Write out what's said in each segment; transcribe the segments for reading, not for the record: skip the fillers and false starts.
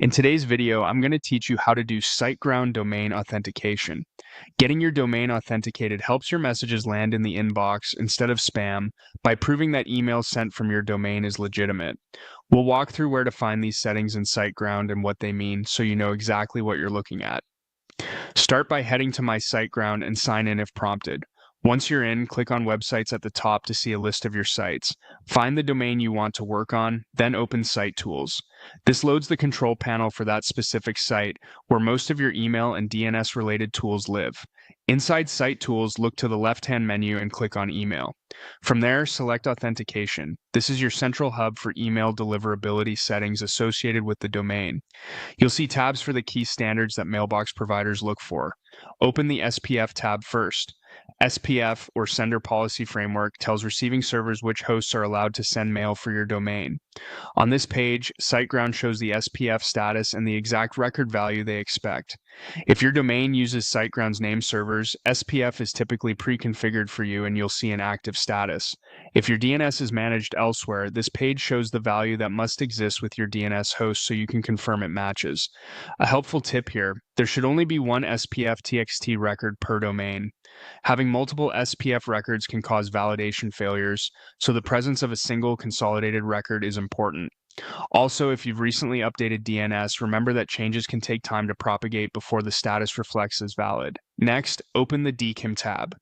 In today's video, I'm going to teach you how to do Siteground domain authentication. Getting your domain authenticated helps your messages land in the inbox instead of spam by proving that email sent from your domain is legitimate. We'll walk through where to find these settings in Siteground and what they mean so you know exactly what you're looking at. Start by heading to My Siteground and sign in if prompted. Once you're in, click on Websites at the top to see a list of your sites. Find the domain you want to work on, then open Site Tools. This loads the control panel for that specific site, where most of your email and DNS-related tools live. Inside Site Tools, look to the left-hand menu and click on Email. From there, select Authentication. This is your central hub for email deliverability settings associated with the domain. You'll see tabs for the key standards that mailbox providers look for. Open the SPF tab first. SPF, or Sender Policy Framework, tells receiving servers which hosts are allowed to send mail for your domain. On this page, SiteGround shows the SPF status and the exact record value they expect. If your domain uses SiteGround's name servers, SPF is typically pre-configured for you and you'll see an active status. If your DNS is managed elsewhere, this page shows the value that must exist with your DNS host so you can confirm it matches. A helpful tip here, there should only be one SPF TXT record per domain. Having multiple SPF records can cause validation failures, so the presence of a single consolidated record is important. Also, if you've recently updated DNS, remember that changes can take time to propagate before the status reflects as valid. Next, open the DKIM tab.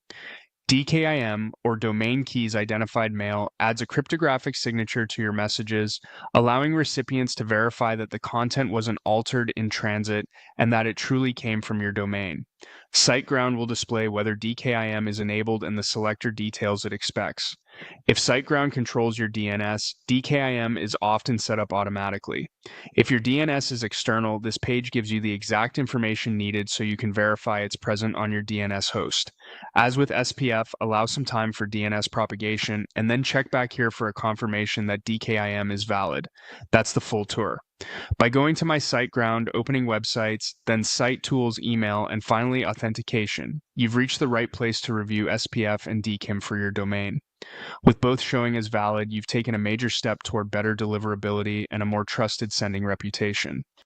DKIM, or Domain Keys Identified Mail, adds a cryptographic signature to your messages, allowing recipients to verify that the content wasn't altered in transit and that it truly came from your domain. SiteGround will display whether DKIM is enabled and the selector details it expects. If SiteGround controls your DNS, DKIM is often set up automatically. If your DNS is external, this page gives you the exact information needed so you can verify it's present on your DNS host. As with SPF, allow some time for DNS propagation and then check back here for a confirmation that DKIM is valid. That's the full tour. By going to My Siteground, opening websites, then Site Tools, Email, and finally Authentication, you've reached the right place to review SPF and DKIM for your domain. With both showing as valid, you've taken a major step toward better deliverability and a more trusted sending reputation.